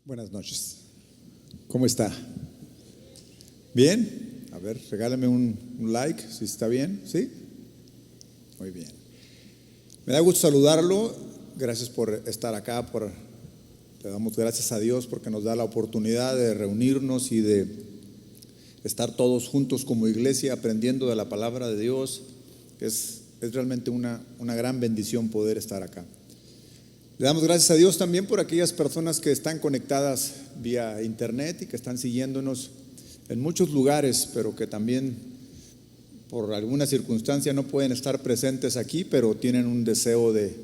Buenas noches. ¿Cómo está? ¿Bien? A ver, regálame un like, si está bien, ¿sí? Muy bien. Me da gusto saludarlo. Gracias por estar acá. Le damos gracias a Dios porque nos da la oportunidad de reunirnos y de estar todos juntos como iglesia aprendiendo de la palabra de Dios. Es realmente una gran bendición poder estar acá. Le damos gracias a Dios también por aquellas personas que están conectadas vía internet y que están siguiéndonos en muchos lugares, pero que también por alguna circunstancia no pueden estar presentes aquí, pero tienen un deseo de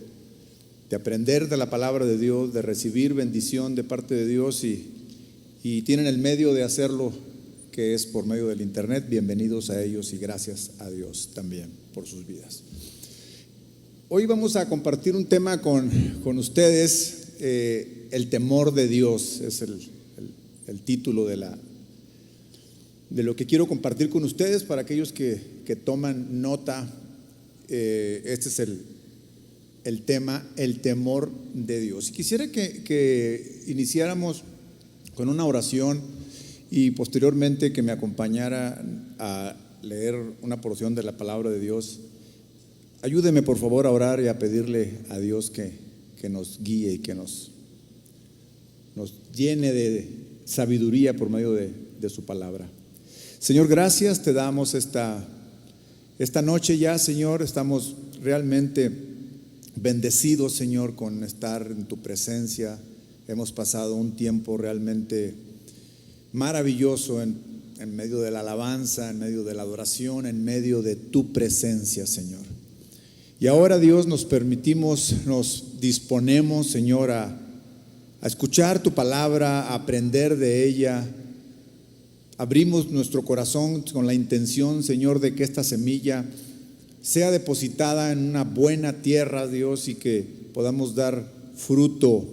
aprender de la palabra de Dios, de recibir bendición de parte de Dios y tienen el medio de hacerlo, que es por medio del internet. Bienvenidos a ellos y gracias a Dios también por sus vidas. Hoy vamos a compartir un tema con ustedes, el temor de Dios, es el título de lo que quiero compartir con ustedes. Para aquellos que toman nota, este es el tema, el temor de Dios. Y quisiera que iniciáramos con una oración y posteriormente que me acompañara a leer una porción de la palabra de Dios. Ayúdeme por favor a orar y a pedirle a Dios que nos guíe y que nos llene de sabiduría por medio de su palabra. Señor, gracias te damos esta noche ya, Señor. Estamos realmente bendecidos, Señor, con estar en tu presencia. Hemos pasado un tiempo realmente maravilloso en medio de la alabanza, en medio de la adoración, en medio de tu presencia, Señor. Y ahora, Dios, nos disponemos, Señor, a escuchar tu palabra, a aprender de ella. Abrimos nuestro corazón con la intención, Señor, de que esta semilla sea depositada en una buena tierra, Dios, y que podamos dar fruto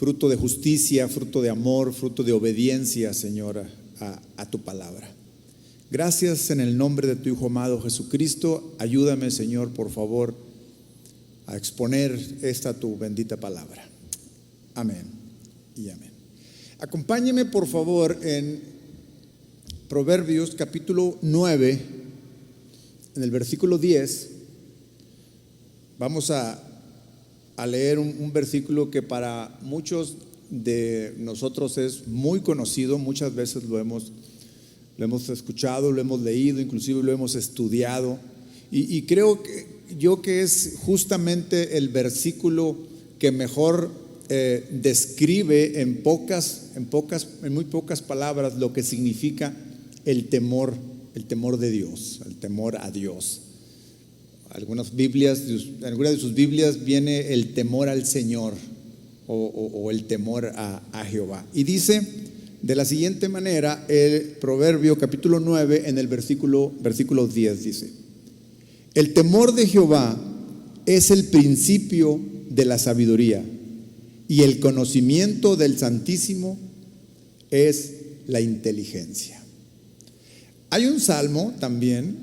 de justicia, fruto de amor, fruto de obediencia, Señor, a tu palabra. Gracias en el nombre de tu Hijo amado Jesucristo. Ayúdame, Señor, por favor, a exponer esta tu bendita palabra. Amén y amén. Acompáñeme, por favor, en Proverbios capítulo 9, en el versículo 10. Vamos a leer un versículo que para muchos de nosotros es muy conocido. Muchas veces lo hemos escuchado, lo hemos leído, inclusive lo hemos estudiado, y creo que es justamente el versículo que mejor describe en muy pocas palabras lo que significa el temor de Dios, el temor a Dios. En algunas de sus Biblias viene el temor al Señor o el temor a Jehová. Y dice de la siguiente manera el Proverbio capítulo 9 en el versículo 10 dice: el temor de Jehová es el principio de la sabiduría, y el conocimiento del Santísimo es la inteligencia. Hay un salmo también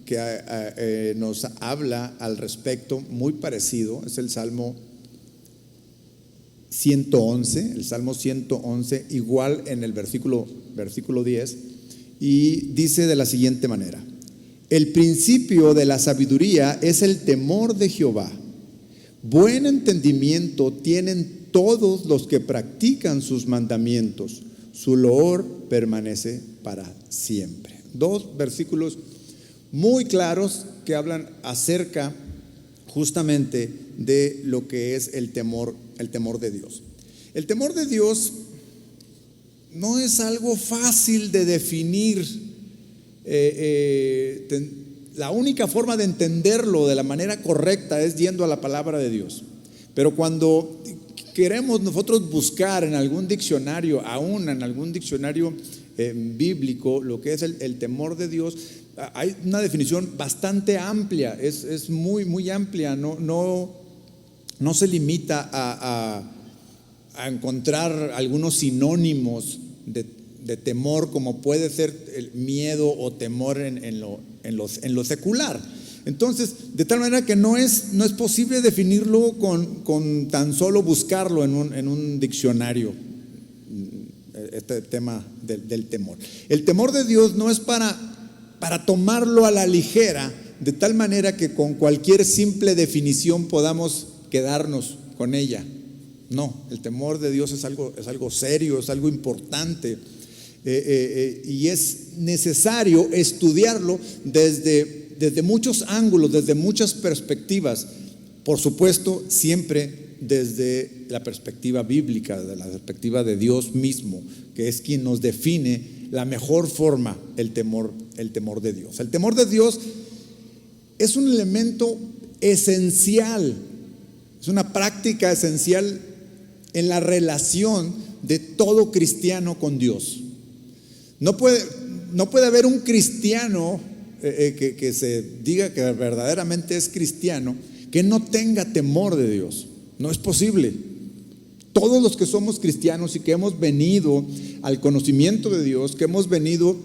que nos habla al respecto, muy parecido. Es el Salmo 111, el Salmo 111, igual en el versículo 10, y dice de la siguiente manera: el principio de la sabiduría es el temor de Jehová. Buen entendimiento tienen todos los que practican sus mandamientos. Su loor permanece para siempre. Dos versículos muy claros que hablan acerca justamente de lo que es el temor de Dios. El temor de Dios no es algo fácil de definir. La única forma de entenderlo de la manera correcta es yendo a la palabra de Dios. Pero cuando queremos nosotros buscar en algún diccionario, aún en algún diccionario bíblico, lo que es el temor de Dios, hay una definición bastante amplia, es muy, muy amplia. No se limita a encontrar algunos sinónimos de temor, como puede ser el miedo o temor en lo secular. Entonces, de tal manera que no es posible definirlo con tan solo buscarlo en un diccionario. este tema del temor. El temor de Dios no es para tomarlo a la ligera, de tal manera que con cualquier simple definición podamos quedarnos con ella. No, el temor de Dios es algo serio, es algo importante, y es necesario estudiarlo desde muchos ángulos, desde muchas perspectivas. Por supuesto, siempre desde la perspectiva bíblica, de la perspectiva de Dios mismo, que es quien nos define la mejor forma el temor de Dios. El temor de Dios es un elemento esencial, es una práctica esencial en la relación de todo cristiano con Dios. No puede haber un cristiano que se diga que verdaderamente es cristiano que no tenga temor de Dios. No es posible. Todos los que somos cristianos y que hemos venido al conocimiento de Dios, que hemos venido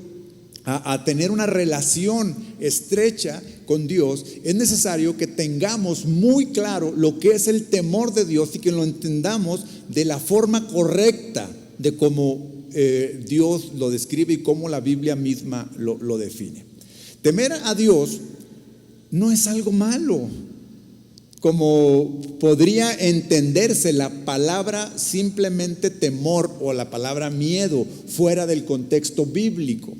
a tener una relación estrecha con Dios, es necesario que tengamos muy claro lo que es el temor de Dios y que lo entendamos de la forma correcta de cómo Dios lo describe y cómo la Biblia misma lo define. Temer a Dios no es algo malo, como podría entenderse la palabra simplemente temor o la palabra miedo fuera del contexto bíblico.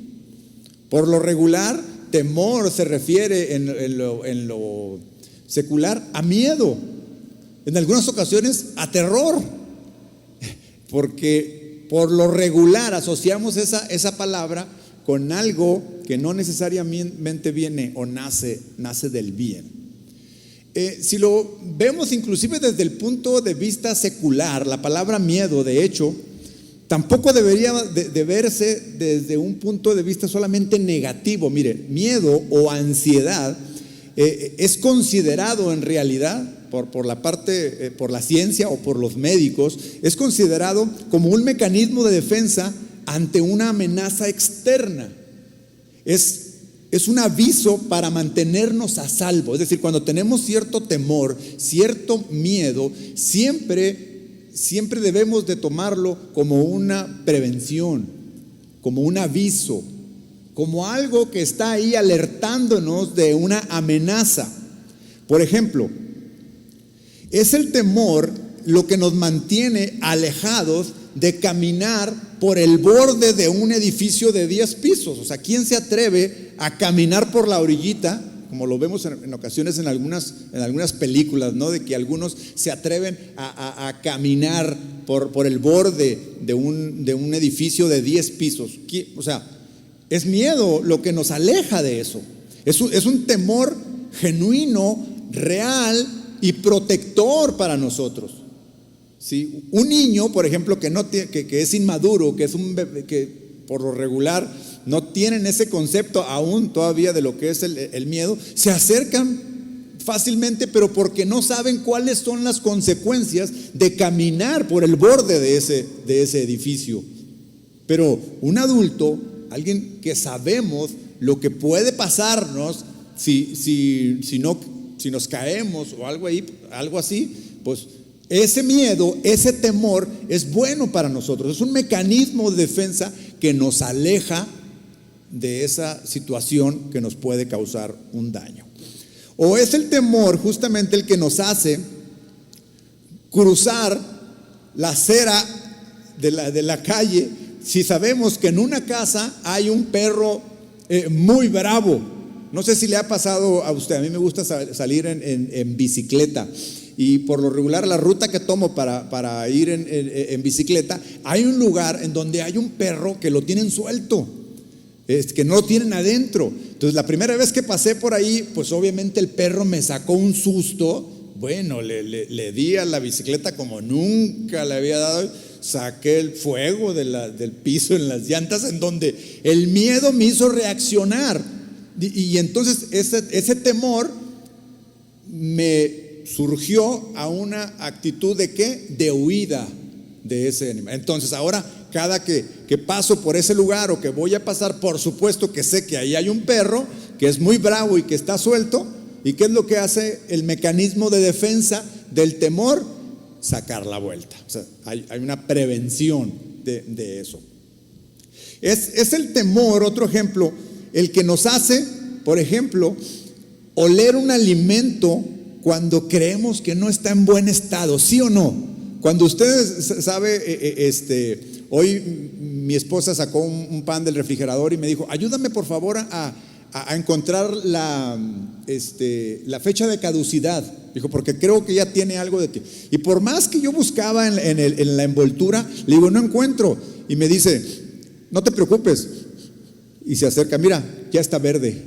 Por lo regular, temor se refiere en lo secular a miedo, en algunas ocasiones a terror, porque por lo regular asociamos esa palabra con algo que no necesariamente viene o nace del bien. Si lo vemos inclusive desde el punto de vista secular, la palabra miedo, de hecho, tampoco debería de verse desde un punto de vista solamente negativo. Mire, miedo o ansiedad es considerado en realidad por la ciencia o por los médicos, es considerado como un mecanismo de defensa ante una amenaza externa. Es un aviso para mantenernos a salvo. Es decir, cuando tenemos cierto temor, cierto miedo, siempre debemos de tomarlo como una prevención, como un aviso, como algo que está ahí alertándonos de una amenaza. Por ejemplo, es el temor lo que nos mantiene alejados de caminar por el borde de un edificio de 10 pisos. O sea, ¿quién se atreve a caminar por la orillita? Como lo vemos en ocasiones en algunas películas, ¿no? De que algunos se atreven a caminar por el borde de un edificio de 10 pisos. O sea, es miedo lo que nos aleja de eso. Es un temor genuino, real y protector para nosotros. ¿Sí? Un niño, por ejemplo, que es inmaduro, que es un bebé, que por lo regular no tienen ese concepto aún todavía de lo que es el miedo, se acercan fácilmente, pero porque no saben cuáles son las consecuencias de caminar por el borde de ese edificio. Pero un adulto, alguien que sabemos lo que puede pasarnos si nos caemos o algo así, pues ese miedo, ese temor es bueno para nosotros. Es un mecanismo de defensa que nos aleja de esa situación que nos puede causar un daño. O es el temor justamente el que nos hace cruzar la acera de la calle si sabemos que en una casa hay un perro muy bravo. No sé si le ha pasado a usted. A mí me gusta salir en bicicleta. Y por lo regular la ruta que tomo para ir en bicicleta, hay un lugar en donde hay un perro que lo tienen suelto, que no lo tienen adentro. Entonces la primera vez que pasé por ahí, pues obviamente el perro me sacó un susto. Bueno, le di a la bicicleta como nunca le había dado. Saqué el fuego del piso en las llantas, en donde el miedo me hizo reaccionar. Y entonces ese temor me surgió a una actitud de ¿qué? De huida de ese animal. Entonces ahora cada que paso por ese lugar o que voy a pasar, por supuesto que sé que ahí hay un perro que es muy bravo y que está suelto. ¿Y qué es lo que hace el mecanismo de defensa del temor? Sacar la vuelta. O sea, hay una prevención de eso. Es el temor, otro ejemplo, el que nos hace, por ejemplo, oler un alimento cuando creemos que no está en buen estado, ¿sí o no? Cuando usted sabe, hoy mi esposa sacó un pan del refrigerador y me dijo, ayúdame por favor a encontrar la fecha de caducidad. Dijo, porque creo que ya tiene algo de ti. Y por más que yo buscaba en la envoltura, le digo, no encuentro. Y me dice, no te preocupes. Y se acerca, mira, ya está verde.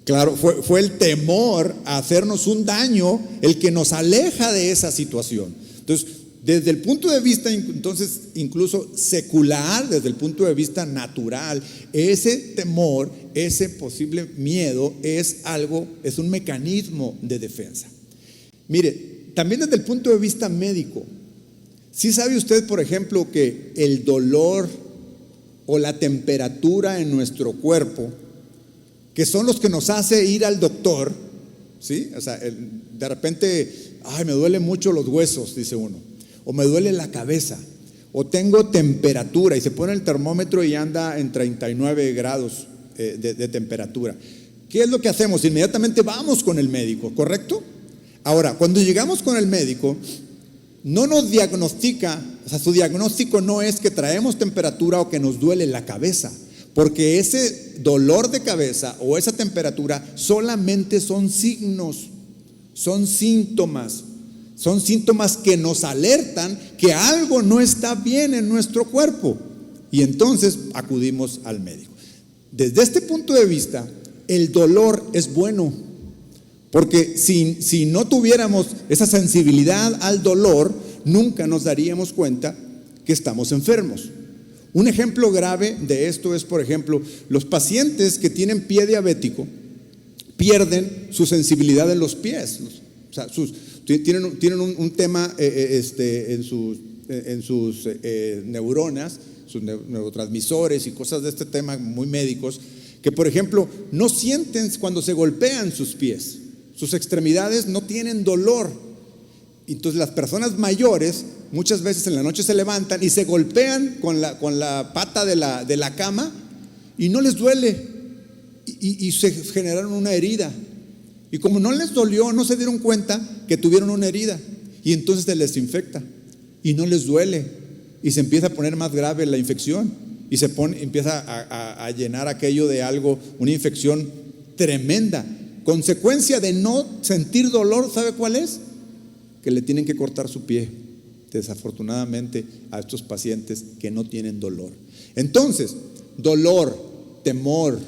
Claro, fue el temor a hacernos un daño el que nos aleja de esa situación. Entonces, desde el punto de vista, entonces, incluso secular, desde el punto de vista natural, ese temor, ese posible miedo es un mecanismo de defensa. Mire, también desde el punto de vista médico, ¿sí sabe usted, por ejemplo, que el dolor o la temperatura en nuestro cuerpo, que son los que nos hace ir al doctor, ¿sí? O sea, de repente, ay, me duelen mucho los huesos, dice uno, o me duele la cabeza, o tengo temperatura, y se pone el termómetro y anda en 39 grados de temperatura. ¿Qué es lo que hacemos? Inmediatamente vamos con el médico, ¿correcto? Ahora, cuando llegamos con el médico, no nos diagnostica, o sea, su diagnóstico no es que traemos temperatura o que nos duele la cabeza, porque ese dolor de cabeza o esa temperatura solamente son signos, son síntomas que nos alertan que algo no está bien en nuestro cuerpo, y entonces acudimos al médico. Desde este punto de vista, el dolor es bueno, porque si no tuviéramos esa sensibilidad al dolor, nunca nos daríamos cuenta que estamos enfermos. Un ejemplo grave de esto es, por ejemplo, los pacientes que tienen pie diabético pierden su sensibilidad en los pies. O sea, tienen un tema en sus neuronas, sus neurotransmisores y cosas de este tema muy médicos, que por ejemplo no sienten cuando se golpean sus pies, sus extremidades no tienen dolor. Entonces las personas mayores muchas veces en la noche se levantan y se golpean con la pata de la cama y no les duele, y se generaron una herida, y como no les dolió, no se dieron cuenta que tuvieron una herida, y entonces se les infecta y no les duele, y se empieza a poner más grave la infección, y empieza a llenar aquello de algo, una infección tremenda. Consecuencia de no sentir dolor, ¿sabe cuál es? Que le tienen que cortar su pie, desafortunadamente, a estos pacientes que no tienen dolor. Entonces, dolor, temor,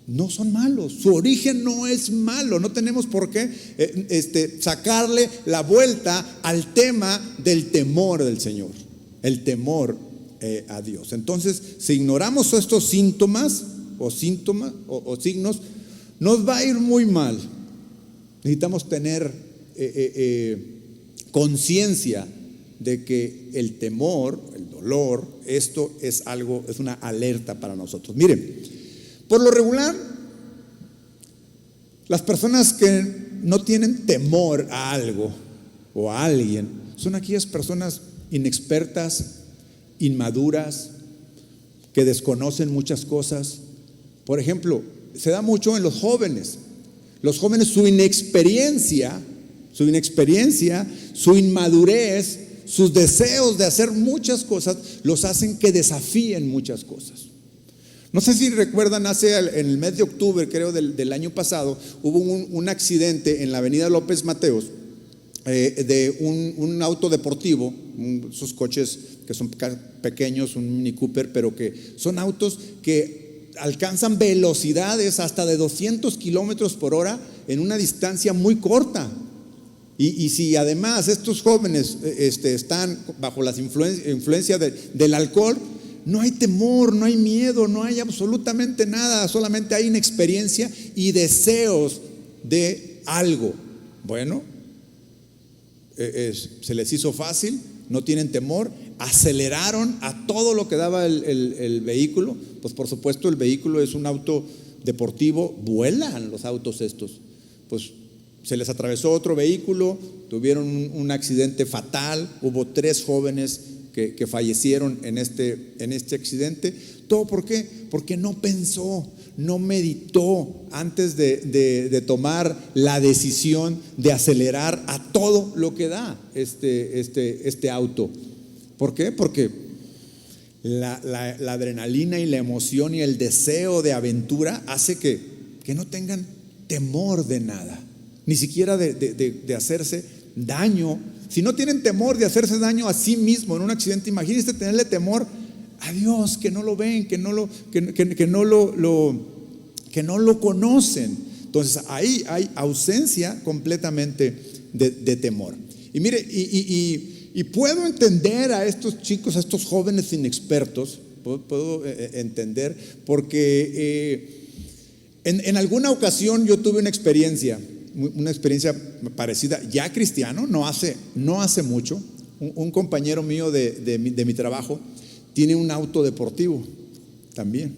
no son malos, su origen no es malo, no tenemos por qué sacarle la vuelta al tema del temor del Señor, el temor a Dios. Entonces, si ignoramos estos síntomas o signos, nos va a ir muy mal. Necesitamos tener conciencia de que el temor, el dolor, esto es una alerta para nosotros. Miren, por lo regular, las personas que no tienen temor a algo o a alguien son aquellas personas inexpertas, inmaduras, que desconocen muchas cosas. Por ejemplo, se da mucho en los jóvenes. Los jóvenes, su inexperiencia, su inmadurez, sus deseos de hacer muchas cosas, los hacen que desafíen muchas cosas. No sé si recuerdan, en el mes de octubre, creo, del año pasado, hubo un accidente en la avenida López Mateos, de un auto deportivo, esos coches que son pequeños, un Mini Cooper, pero que son autos que alcanzan velocidades hasta de 200 kilómetros por hora en una distancia muy corta. Y si además estos jóvenes están bajo la influencia del alcohol, no hay temor, no hay miedo, no hay absolutamente nada, solamente hay inexperiencia y deseos de algo. Bueno, se les hizo fácil, no tienen temor, aceleraron a todo lo que daba el vehículo. Pues por supuesto el vehículo es un auto deportivo, vuelan los autos estos. Pues se les atravesó otro vehículo, tuvieron un accidente fatal, hubo 3 jóvenes que fallecieron en este accidente. ¿Todo por qué? Porque no pensó, no meditó antes de tomar la decisión de acelerar a todo lo que da este auto. ¿Por qué? Porque la adrenalina y la emoción y el deseo de aventura hace que no tengan temor de nada, ni siquiera de hacerse daño. Si no tienen temor de hacerse daño a sí mismo en un accidente, imagínense tenerle temor a Dios, que no lo ven, que no lo conocen. Entonces ahí hay ausencia completamente de temor. Y mire, y puedo entender a estos chicos, a estos jóvenes inexpertos, puedo entender, porque en alguna ocasión yo tuve una experiencia parecida, ya cristiano, no hace mucho. Un compañero mío de mi trabajo tiene un auto deportivo también.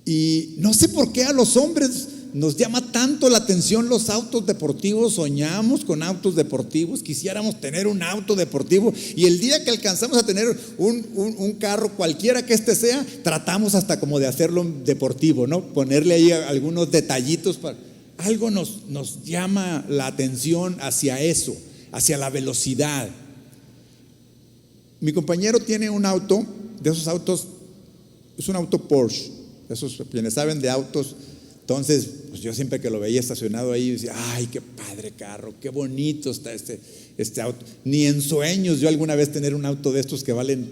Y no sé por qué a los hombres nos llama tanto la atención los autos deportivos. Soñamos con autos deportivos, quisiéramos tener un auto deportivo, y el día que alcanzamos a tener un carro, cualquiera que sea, tratamos hasta como de hacerlo deportivo, ¿no? Ponerle ahí algunos detallitos algo nos llama la atención hacia eso, hacia la velocidad. Mi compañero tiene un auto, de esos autos, es un auto Porsche, esos quienes saben de autos. Entonces, pues yo siempre que lo veía estacionado ahí, decía, ay, qué padre carro, qué bonito está este auto. Ni en sueños yo alguna vez tener un auto de estos que valen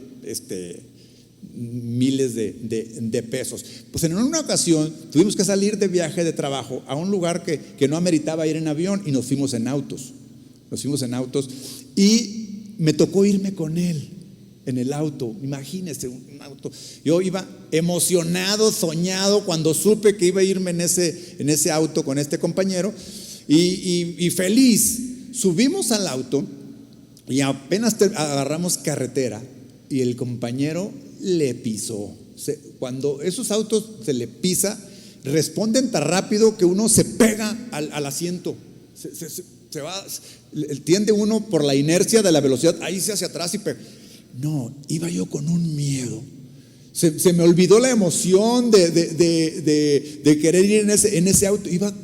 miles de pesos. Pues en una ocasión tuvimos que salir de viaje de trabajo a un lugar que no ameritaba ir en avión, y nos fuimos en autos. Y me tocó irme con él en el auto. Imagínese un auto. Yo iba emocionado, soñado, cuando supe que iba a irme en ese auto con este compañero, y feliz. Subimos al auto y apenas agarramos carretera, y el compañero le pisó. Cuando esos autos se le pisa, responden tan rápido que uno se pega al asiento. Se va, tiende uno por la inercia de la velocidad, ahí se hacia atrás y pega. No, iba yo con un miedo. Se me olvidó la emoción de querer ir en ese auto. Iba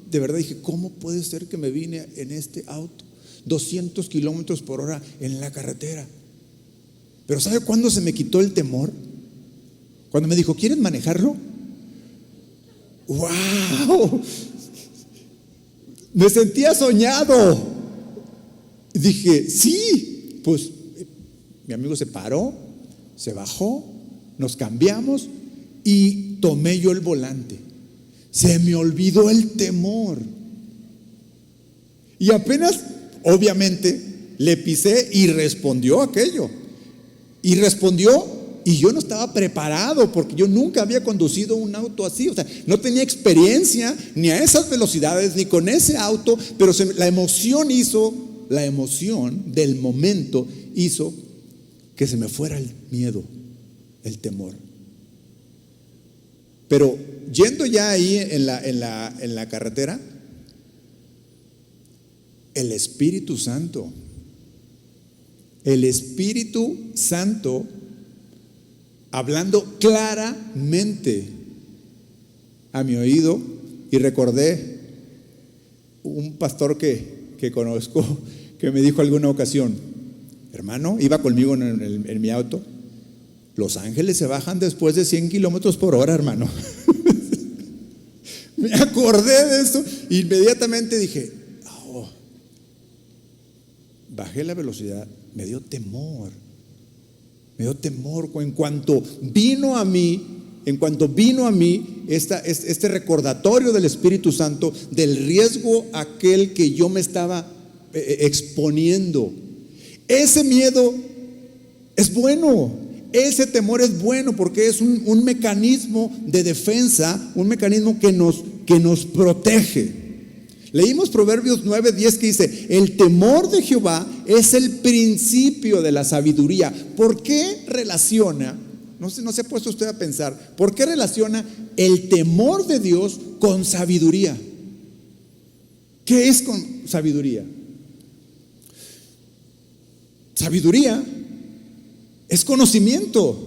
de verdad dije, ¿cómo puede ser que me vine en este auto? 200 kilómetros por hora en la carretera. Pero ¿sabe cuándo se me quitó el temor? Cuando me dijo, ¿quieres manejarlo? ¡Wow! Me sentía soñado. Dije, sí. Pues mi amigo se paró, se bajó, nos cambiamos y tomé yo el volante. Se me olvidó el temor. Y apenas, obviamente, le pisé y respondió aquello. Y yo no estaba preparado, porque yo nunca había conducido un auto así. O sea, no tenía experiencia ni a esas velocidades ni con ese auto, pero la emoción del momento hizo que se me fuera el miedo, el temor. Pero yendo ya ahí en la carretera, el Espíritu Santo hablando claramente a mi oído, y recordé un pastor que conozco que me dijo alguna ocasión, hermano, iba conmigo en mi auto, los ángeles se bajan después de 100 kilómetros por hora, hermano. Me acordé de eso, inmediatamente dije, oh. Bajé la velocidad, me dio temor. En cuanto vino a mí este recordatorio del Espíritu Santo del riesgo aquel que yo me estaba exponiendo. Ese miedo es bueno, ese temor es bueno, porque es un mecanismo de defensa, un mecanismo que nos protege. Leímos Proverbios 9:10 que dice, el temor de Jehová es el principio de la sabiduría. ¿Por qué relaciona? No se ha puesto usted a pensar, ¿por qué relaciona el temor de Dios con sabiduría? ¿Qué es con sabiduría? Sabiduría es conocimiento,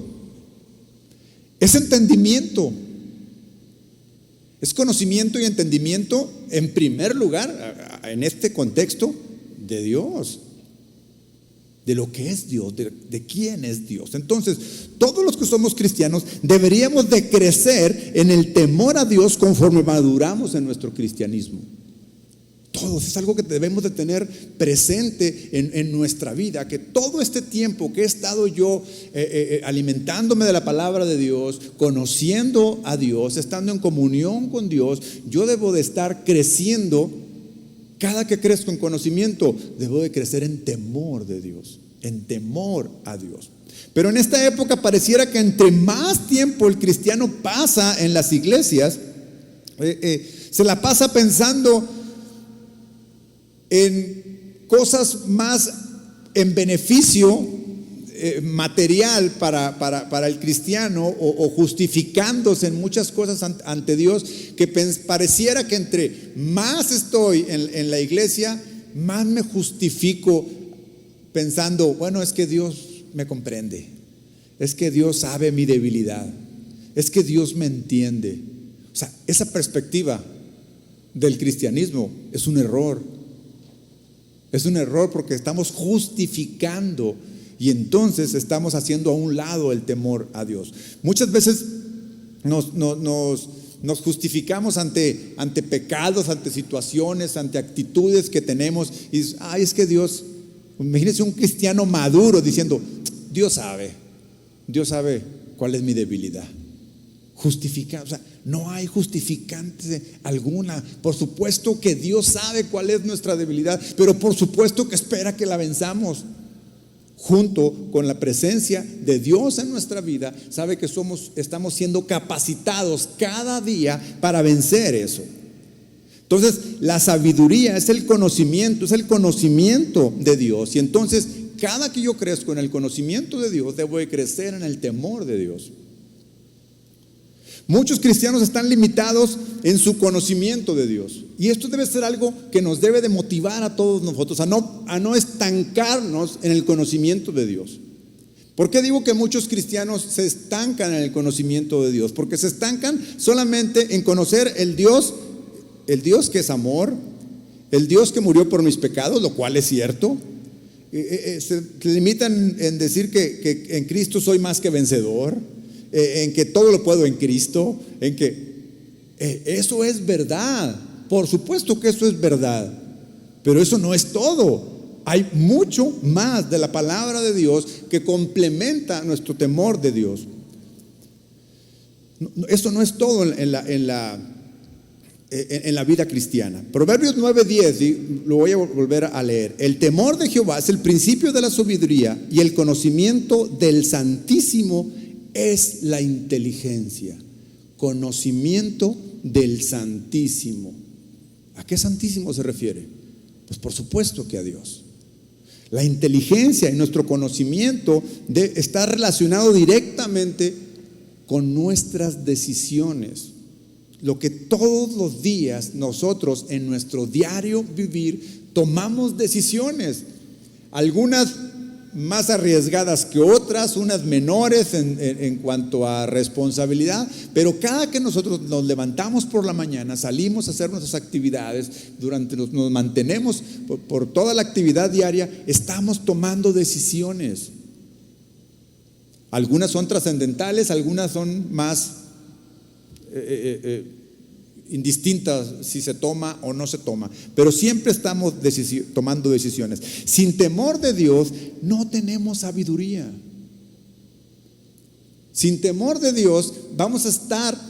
es entendimiento. Es conocimiento y entendimiento, en primer lugar, en este contexto, de Dios, de lo que es Dios, de quién es Dios. Entonces, todos los que somos cristianos deberíamos de crecer en el temor a Dios conforme maduramos en nuestro cristianismo. Todos, es algo que debemos de tener presente en nuestra vida, que todo este tiempo que he estado yo alimentándome de la palabra de Dios, conociendo a Dios, estando en comunión con Dios, yo debo de estar creciendo. Cada que crezco en conocimiento, debo de crecer en temor de Dios, en temor a Dios. Pero en esta época pareciera que entre más tiempo el cristiano pasa en las iglesias, se la pasa pensando en cosas más en beneficio material para el cristiano, o justificándose en muchas cosas ante Dios, que pareciera que entre más estoy en la iglesia, más me justifico pensando, bueno, es que Dios me comprende, es que Dios sabe mi debilidad, es que Dios me entiende. O sea, esa perspectiva del cristianismo es un error. Es un error porque estamos justificando y entonces estamos haciendo a un lado el temor a Dios. Muchas veces nos justificamos ante pecados, ante situaciones, ante actitudes que tenemos y dices, ay, es que Dios, imagínense un cristiano maduro diciendo, Dios sabe cuál es mi debilidad. Justificar, o sea, no hay justificante alguna. Por supuesto que Dios sabe cuál es nuestra debilidad, pero por supuesto que espera que la venzamos. Junto con la presencia de Dios en nuestra vida, sabe que estamos siendo capacitados cada día para vencer eso. Entonces, la sabiduría es el conocimiento de Dios. Y entonces, cada que yo crezco en el conocimiento de Dios, debo de crecer en el temor de Dios. Muchos cristianos están limitados en su conocimiento de Dios. Y esto debe ser algo que nos debe de motivar a todos nosotros, a no estancarnos en el conocimiento de Dios. ¿Por qué digo que muchos cristianos se estancan en el conocimiento de Dios? Porque se estancan solamente en conocer el Dios que es amor, el Dios que murió por mis pecados, lo cual es cierto. Se limitan en decir que en Cristo soy más que vencedor, en que todo lo puedo en Cristo, en que eso es verdad. Por supuesto que eso es verdad, pero eso no es todo. Hay mucho más de la palabra de Dios que complementa nuestro temor de Dios. Eso no es todo en la vida cristiana. Proverbios 9:10, lo voy a volver a leer. El temor de Jehová es el principio de la sabiduría, y el conocimiento del Santísimo es la inteligencia. Conocimiento del Santísimo. ¿A qué Santísimo se refiere? Pues por supuesto que a Dios. La inteligencia y nuestro conocimiento está relacionado directamente con nuestras decisiones. Lo que todos los días nosotros en nuestro diario vivir tomamos decisiones. Algunas más arriesgadas que otras, unas menores en cuanto a responsabilidad, pero cada que nosotros nos levantamos por la mañana, salimos a hacer nuestras actividades, nos mantenemos por toda la actividad diaria, estamos tomando decisiones. Algunas son trascendentales, algunas son más indistintas si se toma o no se toma, pero siempre estamos tomando decisiones. Sin temor de Dios no tenemos sabiduría. Sin temor de Dios vamos a estar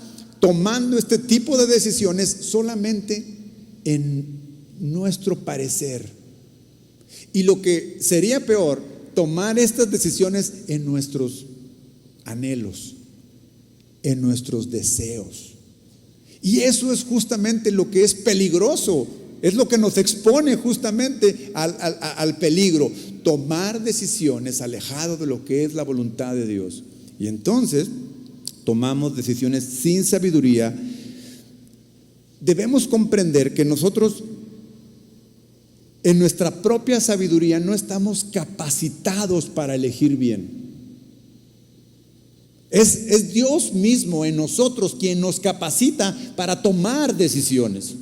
tomando este tipo de decisiones solamente en nuestro parecer, y lo que sería peor, tomar estas decisiones en nuestros anhelos, en nuestros deseos. Y eso es justamente lo que es peligroso, es lo que nos expone justamente al peligro, tomar decisiones alejado de lo que es la voluntad de Dios. Y entonces tomamos decisiones sin sabiduría. Debemos comprender que nosotros en nuestra propia sabiduría no estamos capacitados para elegir bien. Es Dios mismo en nosotros quien nos capacita para tomar decisiones.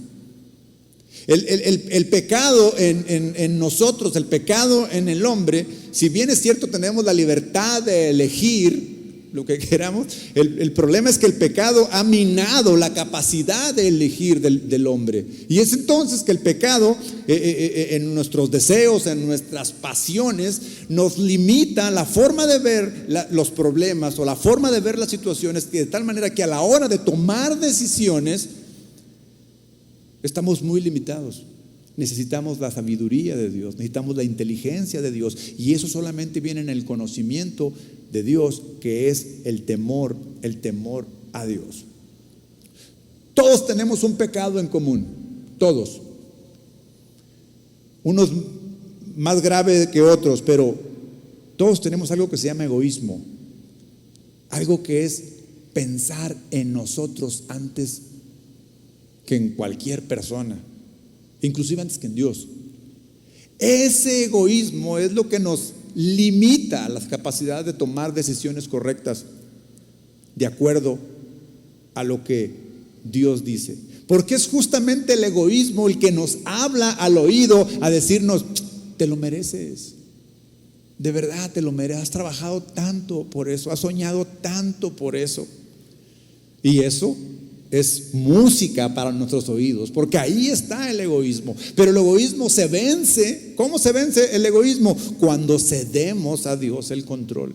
El pecado en nosotros, el pecado en el hombre, si bien es cierto tenemos la libertad de elegir lo que queramos, el problema es que el pecado ha minado la capacidad de elegir del hombre. Y es entonces que el pecado en nuestros deseos, en nuestras pasiones, nos limita la forma de ver los problemas o la forma de ver las situaciones, de tal manera que a la hora de tomar decisiones estamos muy limitados. Necesitamos la sabiduría de Dios, necesitamos la inteligencia de Dios, y eso solamente viene en el conocimiento de Dios, que es el temor a Dios. Todos tenemos un pecado en común, todos. Unos más graves que otros, pero todos tenemos algo que se llama egoísmo, algo que es pensar en nosotros antes que en cualquier persona, inclusive antes que en Dios. Ese egoísmo es lo que nos limita las capacidades de tomar decisiones correctas de acuerdo a lo que Dios dice. Porque es justamente el egoísmo el que nos habla al oído a decirnos: te lo mereces, de verdad te lo mereces, has trabajado tanto por eso, has soñado tanto por eso. Y eso es música para nuestros oídos, porque ahí está el egoísmo. Pero el egoísmo se vence. ¿Cómo se vence el egoísmo? Cuando cedemos a Dios el control.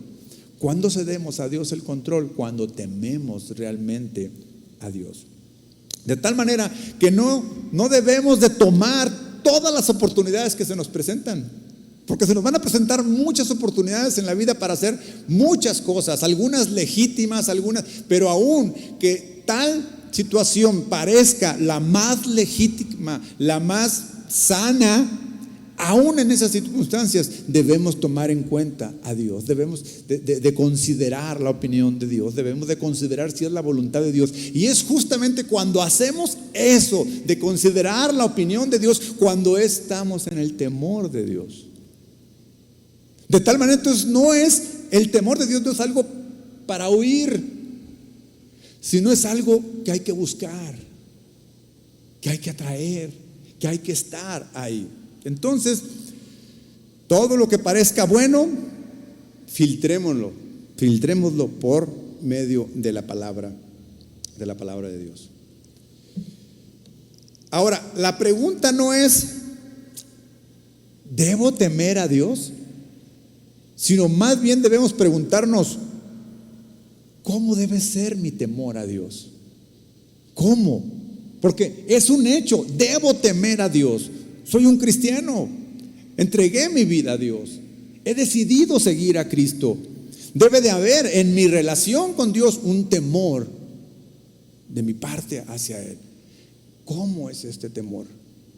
¿Cuándo cedemos a Dios el control? Cuando tememos realmente a Dios. De tal manera que no debemos de tomar todas las oportunidades que se nos presentan, porque se nos van a presentar muchas oportunidades en la vida para hacer muchas cosas, algunas legítimas, pero aún que tal situación parezca la más legítima, la más sana, aún en esas circunstancias debemos tomar en cuenta a Dios, debemos de considerar la opinión de Dios, debemos de considerar si es la voluntad de Dios. Y es justamente cuando hacemos eso, de considerar la opinión de Dios, cuando estamos en el temor de Dios. De tal manera, entonces, el temor de Dios no es algo para huir, sino es algo que hay que buscar, que hay que atraer, que hay que estar ahí. Entonces, todo lo que parezca bueno, filtrémoslo por medio de la palabra de Dios. Ahora, la pregunta no es: ¿debo temer a Dios? Sino más bien debemos preguntarnos: ¿cómo debe ser mi temor a Dios? ¿Cómo? Porque es un hecho, debo temer a Dios. Soy un cristiano, entregué mi vida a Dios, he decidido seguir a Cristo. Debe de haber en mi relación con Dios un temor de mi parte hacia Él. ¿Cómo es este temor?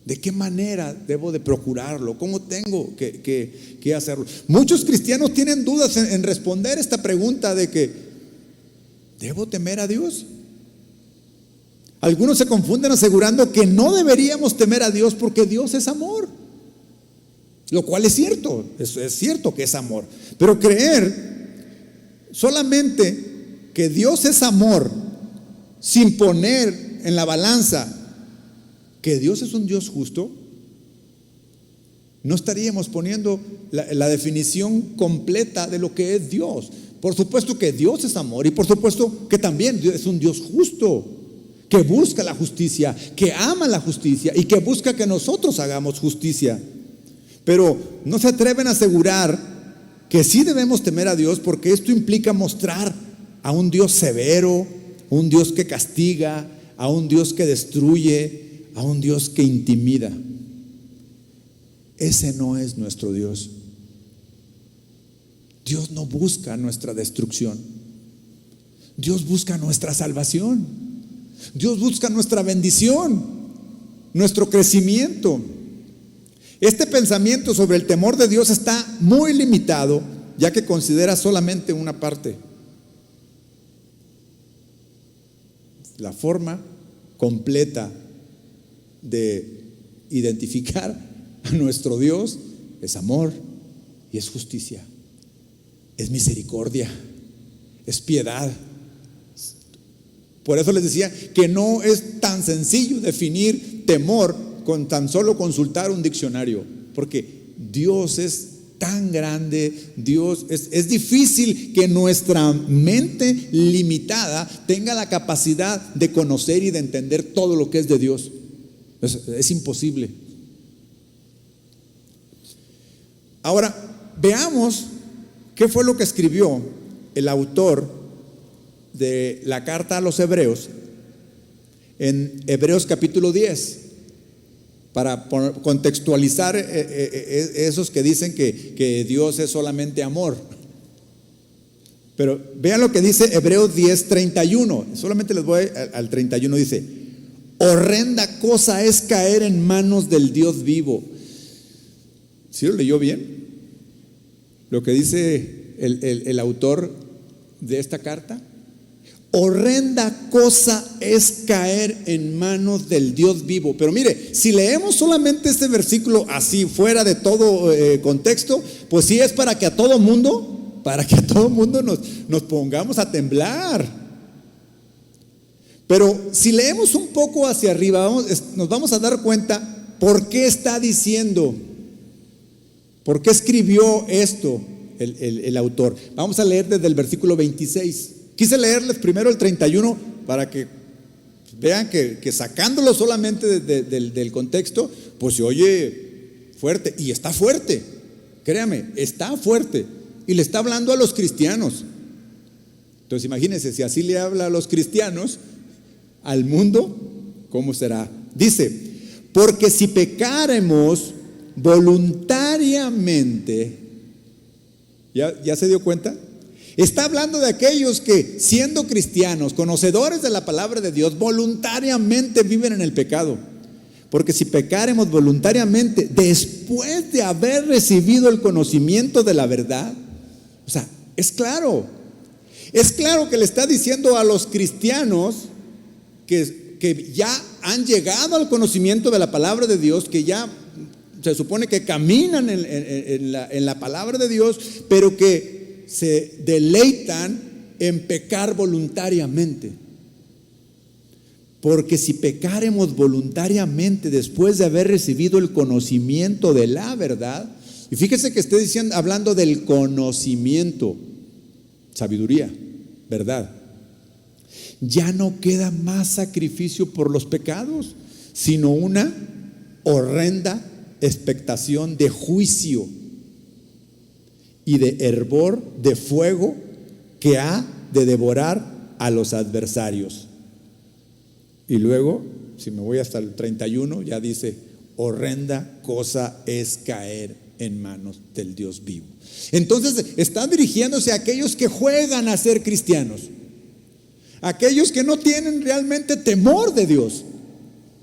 ¿De qué manera debo de procurarlo? ¿Cómo tengo que hacerlo? Muchos cristianos tienen dudas en responder esta pregunta de que ¿debo temer a Dios? Algunos se confunden asegurando que no deberíamos temer a Dios porque Dios es amor, lo cual es cierto, es cierto que es amor. Pero creer solamente que Dios es amor sin poner en la balanza que Dios es un Dios justo, no estaríamos poniendo la definición completa de lo que es Dios. Por supuesto que Dios es amor, y por supuesto que también Dios es un Dios justo, que busca la justicia, que ama la justicia y que busca que nosotros hagamos justicia. Pero no se atreven a asegurar que sí debemos temer a Dios, porque esto implica mostrar a un Dios severo, un Dios que castiga, a un Dios que destruye, a un Dios que intimida. Ese no es nuestro Dios. Dios no busca nuestra destrucción. Dios busca nuestra salvación. Dios busca nuestra bendición, nuestro crecimiento. Este pensamiento sobre el temor de Dios está muy limitado, ya que considera solamente una parte. La forma completa de identificar a nuestro Dios es amor y es justicia, es misericordia, es piedad. Por eso les decía que no es tan sencillo definir temor con tan solo consultar un diccionario, porque Dios es tan grande, es difícil que nuestra mente limitada tenga la capacidad de conocer y de entender todo lo que es de Dios. Es imposible. Ahora, veamos qué fue lo que escribió el autor de la carta a los Hebreos en Hebreos capítulo 10, para contextualizar esos que dicen que Dios es solamente amor. Pero vean lo que dice Hebreos 10:31. Solamente les voy al 31. Dice: horrenda cosa es caer en manos del Dios vivo. ¿Sí lo leyó bien? Lo que dice el autor de esta carta. Horrenda cosa es caer en manos del Dios vivo. Pero mire, si leemos solamente este versículo así, fuera de todo contexto, pues sí es para que a todo mundo nos pongamos a temblar. Pero si leemos un poco hacia arriba, nos vamos a dar cuenta por qué está diciendo, por qué escribió esto el autor. Vamos a leer desde el versículo 26. Quise leerles primero el 31 para que vean que sacándolo solamente del contexto, pues se oye fuerte, y está fuerte, créame, está fuerte, y le está hablando a los cristianos. Entonces imagínense, si así le habla a los cristianos, al mundo, ¿cómo será? Dice: porque si pecáremos voluntariamente, ¿ya se dio cuenta? Está hablando de aquellos que, siendo cristianos, conocedores de la palabra de Dios, voluntariamente viven en el pecado. Porque si pecáremos voluntariamente después de haber recibido el conocimiento de la verdad, o sea, es claro que le está diciendo a los cristianos que ya han llegado al conocimiento de la palabra de Dios, que ya se supone que caminan en la palabra de Dios, pero que se deleitan en pecar voluntariamente. Porque si pecáremos voluntariamente después de haber recibido el conocimiento de la verdad, y fíjese que estoy hablando del conocimiento, sabiduría, verdad, ya no queda más sacrificio por los pecados, sino una horrenda expectación de juicio y de hervor de fuego que ha de devorar a los adversarios. Y luego, si me voy hasta el 31, ya dice: horrenda cosa es caer en manos del Dios vivo. Entonces está dirigiéndose a aquellos que juegan a ser cristianos, aquellos que no tienen realmente temor de Dios.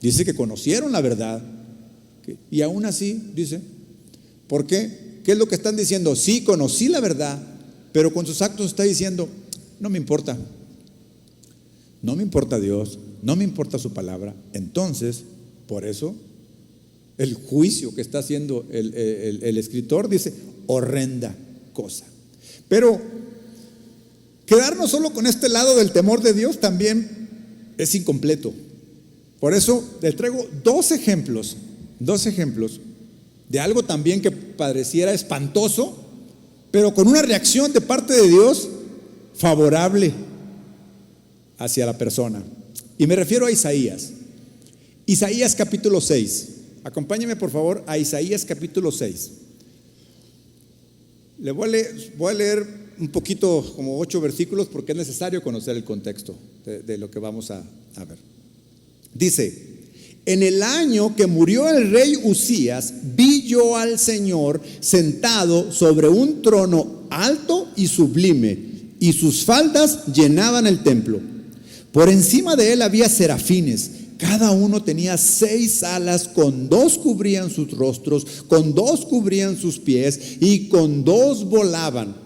Dice que conocieron la verdad, y aún así, dice, ¿por qué? ¿Qué es lo que están diciendo? Sí, conocí la verdad, pero con sus actos está diciendo: no me importa Dios, no me importa su palabra. Entonces, por eso, el juicio que está haciendo el escritor dice: horrenda cosa. Pero quedarnos solo con este lado del temor de Dios también es incompleto. Por eso les traigo dos ejemplos de algo también que pareciera espantoso, pero con una reacción de parte de Dios favorable hacia la persona. Y me refiero a Isaías capítulo 6. Acompáñeme por favor a Isaías capítulo 6. Voy a leer un poquito, como 8 versículos, porque es necesario conocer el contexto de lo que vamos a ver. Dice: en el año que murió el rey Uzías, vi yo al Señor sentado sobre un trono alto y sublime, y sus faldas llenaban el templo. Por encima de él había serafines, cada uno tenía 6 alas, con 2 cubrían sus rostros, con 2 cubrían sus pies, y con 2 volaban.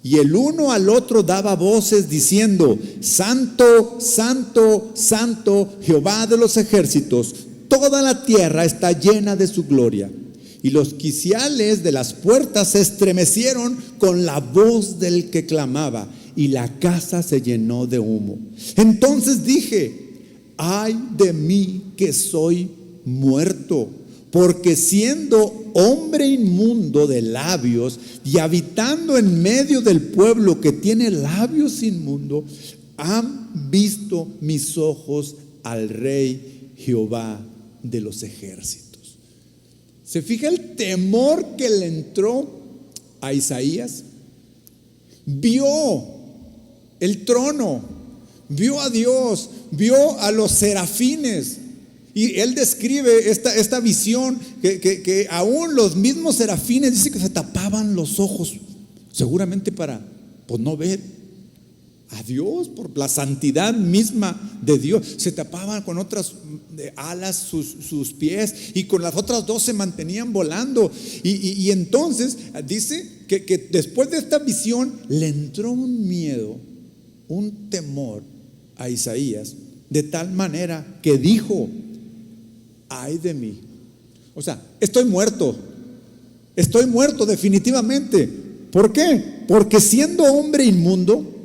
Y el uno al otro daba voces diciendo: Santo, Santo, Santo, Jehová de los ejércitos, toda la tierra está llena de su gloria. Y los quiciales de las puertas se estremecieron con la voz del que clamaba, y la casa se llenó de humo. Entonces dije: ay de mí que soy muerto, porque siendo hombre inmundo de labios y habitando en medio del pueblo que tiene labios inmundos, han visto mis ojos al Rey Jehová de los ejércitos. ¿Se fija el temor que le entró a Isaías? Vio el trono, vio a Dios, vio a los serafines. Y él describe esta visión que aún los mismos serafines dice que se tapaban los ojos, seguramente para no ver a Dios, por la santidad misma de Dios. Se tapaban con otras alas sus pies, y con las otras dos se mantenían volando. Y entonces dice que después de esta visión le entró un miedo, un temor a Isaías, de tal manera que dijo: ay de mí. O sea, estoy muerto definitivamente. ¿Por qué? Porque siendo hombre inmundo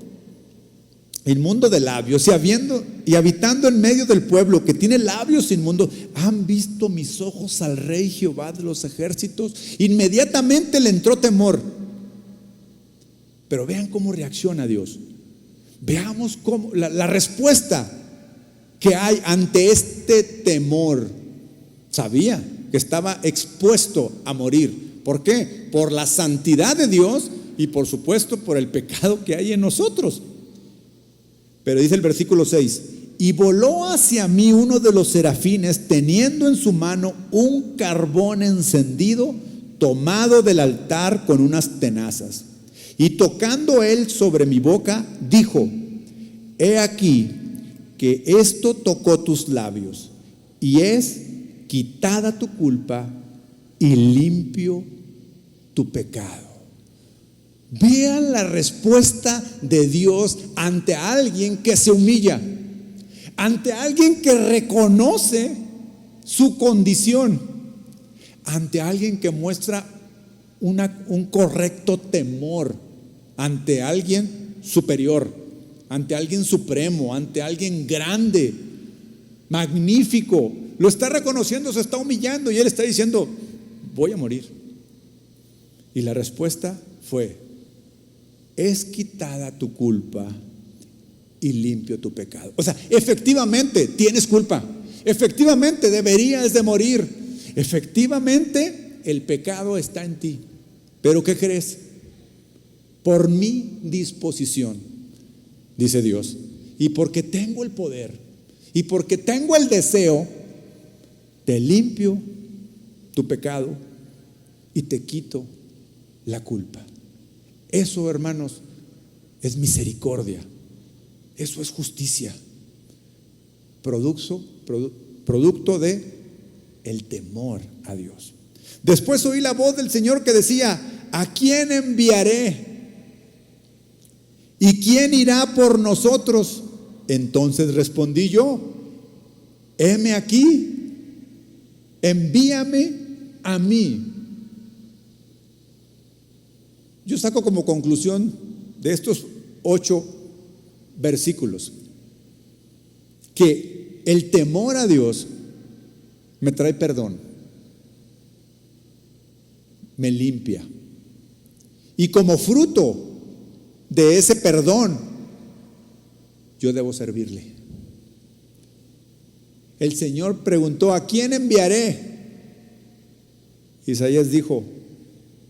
de labios y habitando en medio del pueblo que tiene labios inmundos, han visto mis ojos al Rey Jehová de los ejércitos. Inmediatamente le entró temor. Pero vean cómo reacciona Dios. Veamos cómo la respuesta que hay ante este temor. Sabía que estaba expuesto a morir. ¿Por qué? Por la santidad de Dios y por supuesto por el pecado que hay en nosotros. Pero dice el versículo 6: y voló hacia mí uno de los serafines, teniendo en su mano un carbón encendido, tomado del altar con unas tenazas. Y tocando él sobre mi boca, dijo: he aquí que esto tocó tus labios, y es quitada tu culpa y limpio tu pecado. Vean la respuesta de Dios ante alguien que se humilla, ante alguien que reconoce su condición, ante alguien que muestra un correcto temor ante alguien superior, ante alguien supremo, ante alguien grande, magnífico. Lo está reconociendo, se está humillando y él está diciendo: voy a morir. Y la respuesta fue: es quitada tu culpa y limpio tu pecado. O sea, efectivamente tienes culpa, efectivamente deberías de morir, efectivamente el pecado está en ti. Pero ¿qué crees? Por mi disposición, dice Dios, y porque tengo el poder y porque tengo el deseo, te limpio tu pecado y te quito la culpa. Eso, hermanos, es misericordia. Eso es justicia. Producto de el temor a Dios. Después oí la voz del Señor que decía: ¿a quién enviaré? ¿Y quién irá por nosotros? Entonces respondí yo: heme aquí, envíame a mí. Yo saco como conclusión de estos 8 versículos que el temor a Dios me trae perdón, me limpia, y como fruto de ese perdón yo debo servirle. El Señor preguntó: ¿a quién enviaré? Isaías dijo: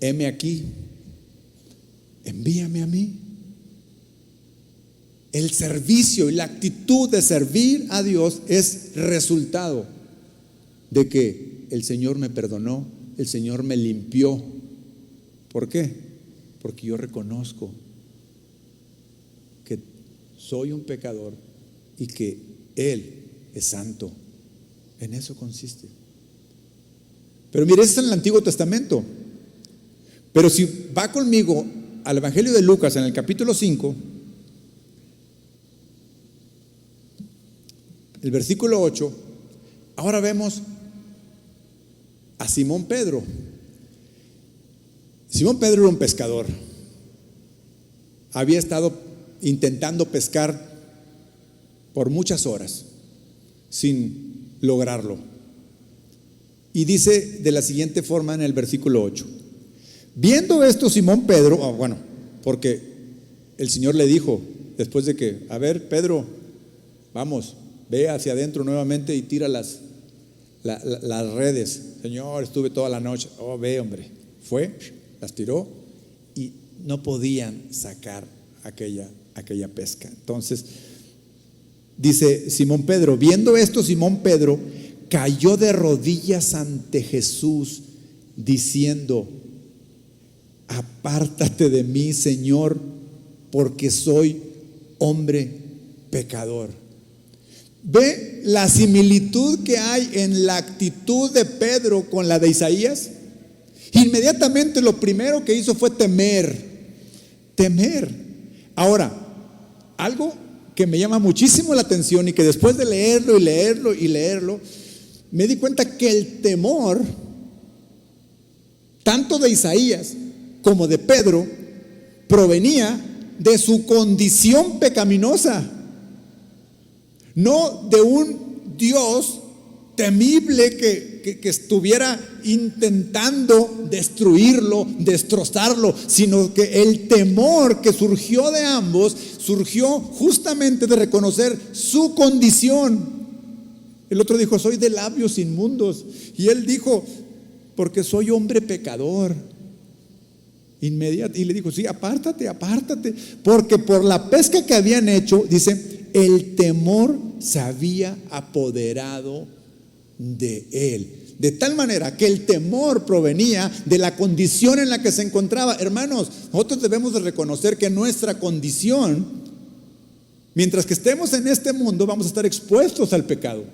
heme aquí, envíame a mí. El servicio y la actitud de servir a Dios es resultado de que el Señor me perdonó, el Señor me limpió. ¿Por qué? Porque yo reconozco que soy un pecador y que Él es santo. En eso consiste. Pero mire, eso es en el Antiguo Testamento. Pero si va conmigo al Evangelio de Lucas, en el capítulo 5, el versículo 8, ahora vemos a Simón Pedro. Simón Pedro era un pescador. Había estado intentando pescar por muchas horas sin lograrlo. Y dice de la siguiente forma en el versículo 8: viendo esto Simón Pedro, porque el Señor le dijo después de que, a ver, Pedro, vamos, ve hacia adentro nuevamente y tira las redes. Señor, estuve toda la noche. Oh, ve, hombre. Fue, las tiró y no podían sacar aquella pesca. Entonces dice Simón Pedro, viendo esto Simón Pedro cayó de rodillas ante Jesús diciendo: apártate de mí, Señor, porque soy hombre pecador. ¿Ve la similitud que hay en la actitud de Pedro con la de Isaías? Inmediatamente lo primero que hizo fue temer. Ahora, algo que me llama muchísimo la atención y que después de leerlo, me di cuenta que el temor, tanto de Isaías como de Pedro, provenía de su condición pecaminosa, no de un Dios temible que estuviera intentando destruirlo, destrozarlo, sino que el temor que surgió de ambos surgió justamente de reconocer su condición. El otro dijo: soy de labios inmundos, y él dijo: porque soy hombre pecador. Y le dijo: sí, apártate, porque por la pesca que habían hecho, dice, el temor se había apoderado de él, de tal manera que el temor provenía de la condición en la que se encontraba. Hermanos, nosotros debemos de reconocer que nuestra condición, mientras que estemos en este mundo, vamos a estar expuestos al pecado.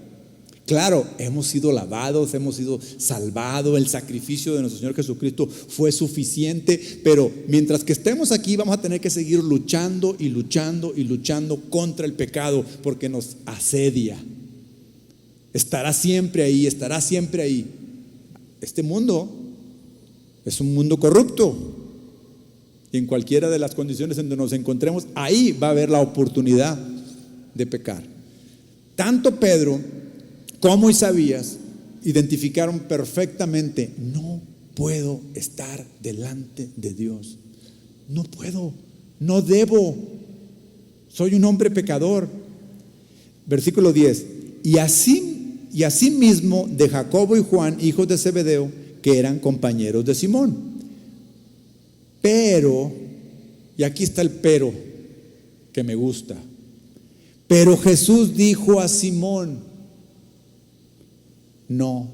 Claro, hemos sido lavados, hemos sido salvados, el sacrificio de nuestro Señor Jesucristo fue suficiente, pero mientras que estemos aquí vamos a tener que seguir luchando contra el pecado, porque nos asedia. Estará siempre ahí. Este mundo es un mundo corrupto, y en cualquiera de las condiciones en donde nos encontremos, ahí va a haber la oportunidad de pecar. Tanto Pedro como Isaías identificaron perfectamente: no puedo estar delante de Dios, no puedo, no debo, soy un hombre pecador. Versículo 10: y así mismo de Jacobo y Juan, hijos de Zebedeo, que eran compañeros de Simón. Pero, y aquí está el pero que me gusta, pero Jesús dijo a Simón: no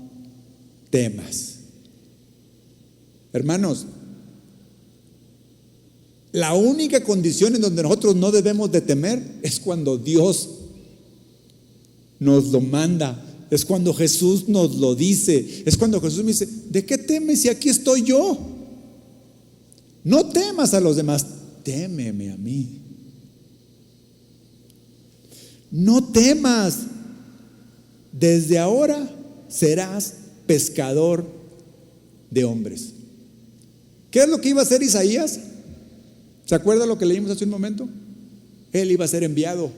temas. Hermanos, la única condición en donde nosotros no debemos de temer es cuando Dios nos lo manda, es cuando Jesús nos lo dice, es cuando Jesús me dice: ¿de qué temes si aquí estoy yo? No temas a los demás, témeme a mí. No temas, desde ahora serás pescador de hombres. ¿Qué es lo que iba a hacer Isaías? ¿Se acuerda lo que leímos hace un momento? Él iba a ser enviado.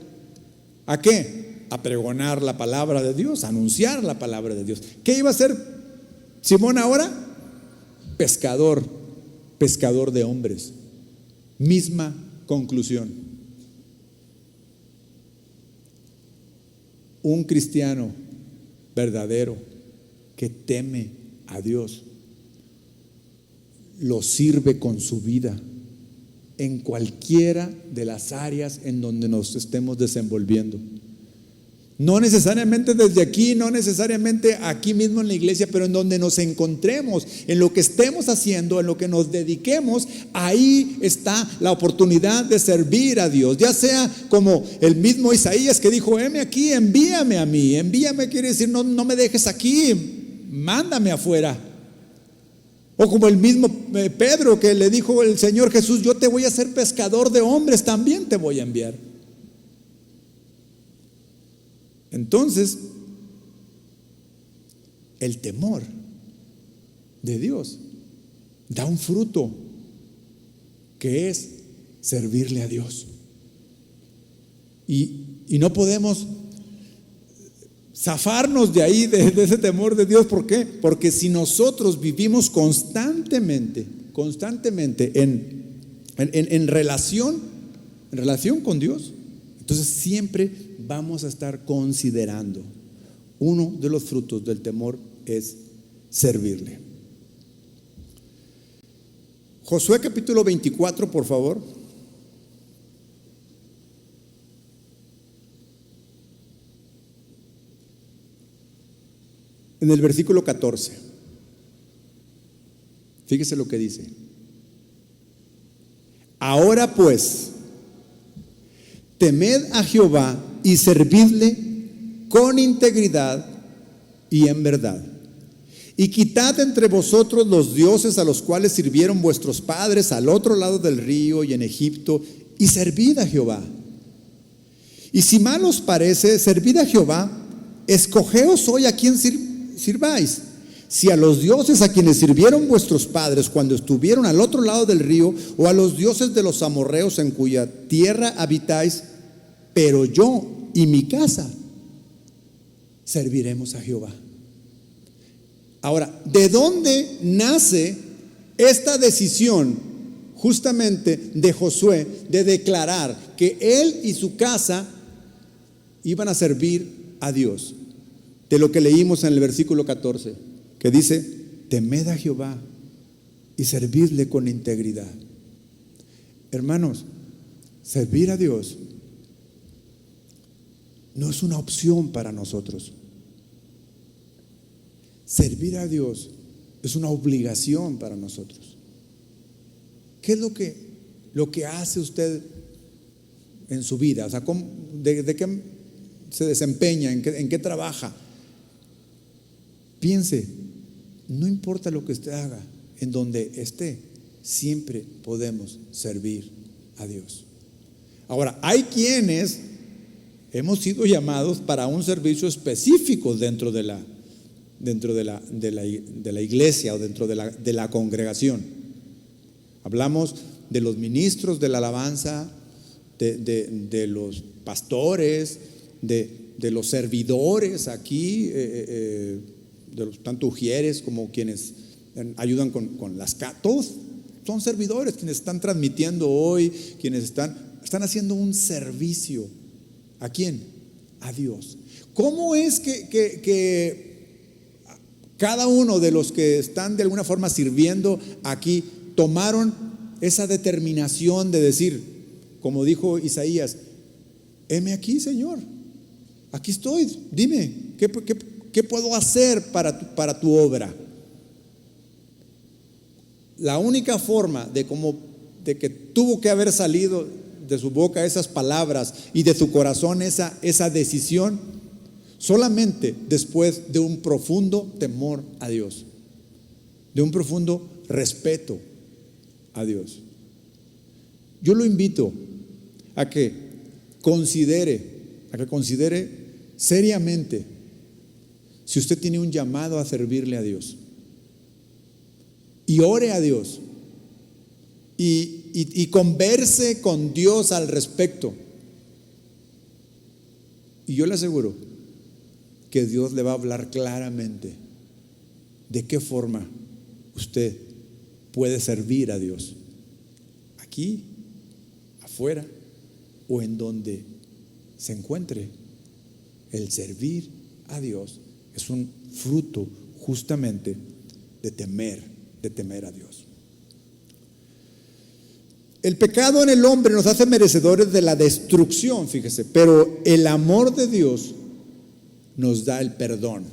¿A qué? A pregonar la palabra de Dios, a anunciar la palabra de Dios. ¿Qué iba a hacer Simón ahora? Pescador de hombres. Misma conclusión. Un cristiano verdadero que teme a Dios lo sirve con su vida en cualquiera de las áreas en donde nos estemos desenvolviendo. No necesariamente desde aquí, no necesariamente aquí mismo en la iglesia, pero en donde nos encontremos, en lo que estemos haciendo, en lo que nos dediquemos, ahí está la oportunidad de servir a Dios. Ya sea como el mismo Isaías que dijo: heme aquí, envíame a mí. Envíame quiere decir no me dejes aquí, mándame afuera. O como el mismo Pedro que le dijo el Señor Jesús: yo te voy a hacer pescador de hombres, también te voy a enviar. Entonces, el temor de Dios da un fruto que es servirle a Dios. Y no podemos zafarnos de ahí, de ese temor de Dios. ¿Por qué? Porque si nosotros vivimos constantemente en relación con Dios, entonces siempre vamos a estar considerando. Uno de los frutos del temor es servirle. Josué capítulo 24, por favor. En el versículo 14. Fíjese lo que dice. Ahora pues, temed a Jehová y servidle con integridad y en verdad. Y quitad entre vosotros los dioses a los cuales sirvieron vuestros padres al otro lado del río y en Egipto, y servid a Jehová. Y si mal os parece, servid a Jehová, escogeos hoy a quien sirváis. Si a los dioses a quienes sirvieron vuestros padres cuando estuvieron al otro lado del río, o a los dioses de los amorreos en cuya tierra habitáis, pero yo y mi casa serviremos a Jehová. Ahora, ¿de dónde nace esta decisión justamente de Josué de declarar que él y su casa iban a servir a Dios? De lo que leímos en el versículo 14, que dice: temed a Jehová y servidle con integridad. Hermanos, servir a Dios no es una opción para nosotros. Servir a Dios es una obligación para nosotros. ¿Qué es lo que hace usted en su vida? O sea, ¿de qué se desempeña? ¿En qué trabaja? Piense, no importa lo que usted haga, en donde esté, siempre podemos servir a Dios. Ahora, hay quienes hemos sido llamados para un servicio específico dentro de la iglesia o dentro de la congregación. Hablamos de los ministros de la alabanza, de los pastores, de los servidores aquí, de los tanto ujieres como quienes ayudan con las todos son servidores, quienes están transmitiendo hoy, quienes están haciendo un servicio. ¿A quién? A Dios. ¿Cómo es que cada uno de los que están de alguna forma sirviendo aquí tomaron esa determinación de decir, como dijo Isaías: heme aquí, Señor, aquí estoy, dime, ¿qué puedo hacer para tu obra? La única forma de que tuvo que haber salido de su boca esas palabras y de su corazón esa decisión, solamente después de un profundo temor a Dios, de un profundo respeto a Dios. Yo lo invito a que considere seriamente si usted tiene un llamado a servirle a Dios, y ore a Dios y converse con Dios al respecto. Y yo le aseguro que Dios le va a hablar claramente de qué forma usted puede servir a Dios, aquí, afuera o en donde se encuentre. El servir a Dios es un fruto justamente de temer a Dios. El pecado en el hombre nos hace merecedores de la destrucción, fíjese, pero el amor de Dios nos da el perdón.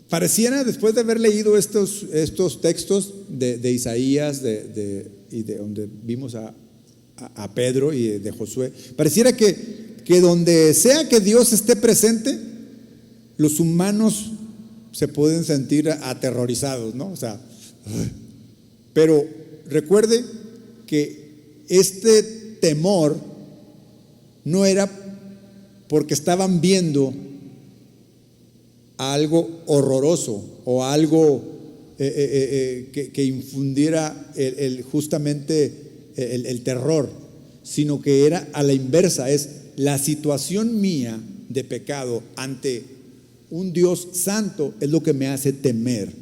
Pareciera, después de haber leído estos textos de Isaías y de donde vimos a Pedro y de Josué, pareciera que donde sea que Dios esté presente, los humanos se pueden sentir aterrorizados, ¿no? O sea, pero recuerde que este temor no era porque estaban viendo algo horroroso o algo que infundiera justamente el terror, sino que era a la inversa, es la situación mía de pecado ante un Dios santo es lo que me hace temer.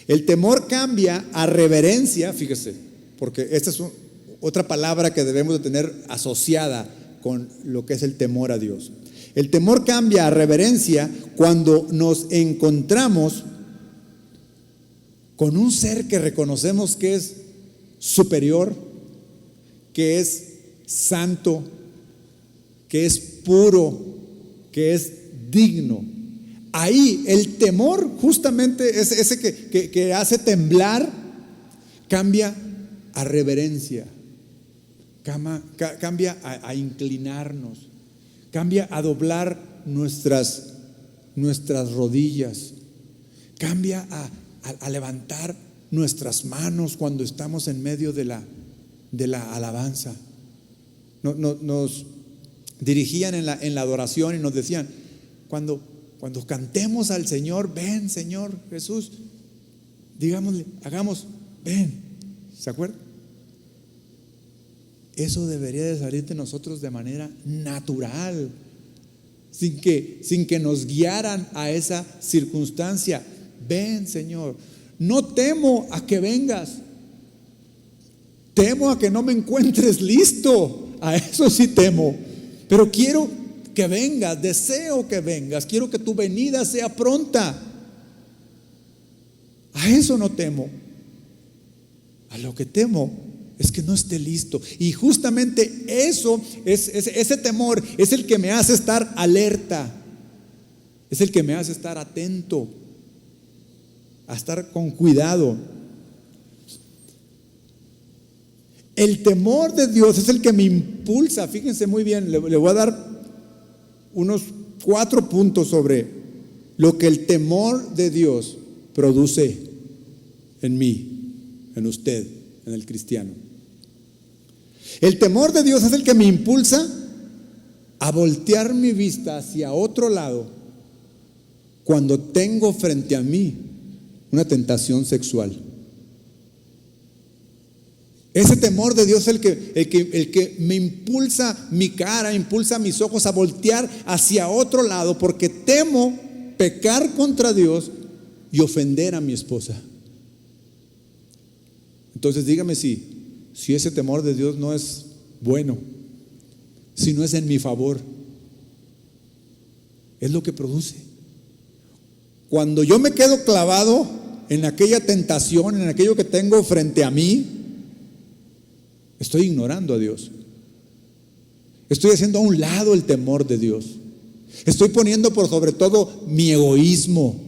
El temor cambia a reverencia, fíjese, porque esta es otra palabra que debemos de tener asociada con lo que es el temor a Dios. El temor cambia a reverencia cuando nos encontramos con un ser que reconocemos que es superior, que es santo, que es puro, que es digno. Ahí el temor justamente es ese que hace temblar, cambia a reverencia, cambia a inclinarnos, cambia a doblar nuestras rodillas, cambia a levantar nuestras manos cuando estamos en medio de la alabanza. Nos dirigían en la adoración y nos decían, cuando cantemos al Señor, ven Señor Jesús, digámosle, hagamos, ven, ¿se acuerdan? Eso debería de salir de nosotros de manera natural, sin que nos guiaran a esa circunstancia. Ven Señor, no temo a que vengas, temo a que no me encuentres listo, a eso sí temo, pero quiero que vengas, deseo que vengas, quiero que tu venida sea pronta. A eso no temo. A lo que temo es que no esté listo. Y justamente eso, ese temor es el que me hace estar alerta, es el que me hace estar atento, a estar con cuidado. El temor de Dios es el que me impulsa. Fíjense muy bien, le voy a dar unos 4 puntos sobre lo que el temor de Dios produce en mí, en usted, en el cristiano. El temor de Dios es el que me impulsa a voltear mi vista hacia otro lado cuando tengo frente a mí una tentación sexual. Ese temor de Dios es el que me impulsa mi cara, impulsa mis ojos a voltear hacia otro lado, porque temo pecar contra Dios y ofender a mi esposa. Entonces dígame si ese temor de Dios no es bueno, si no es en mi favor. Es lo que produce. Cuando yo me quedo clavado en aquella tentación, en aquello que tengo frente a mí, estoy ignorando a Dios. Estoy haciendo a un lado el temor de Dios. Estoy poniendo por sobre todo mi egoísmo,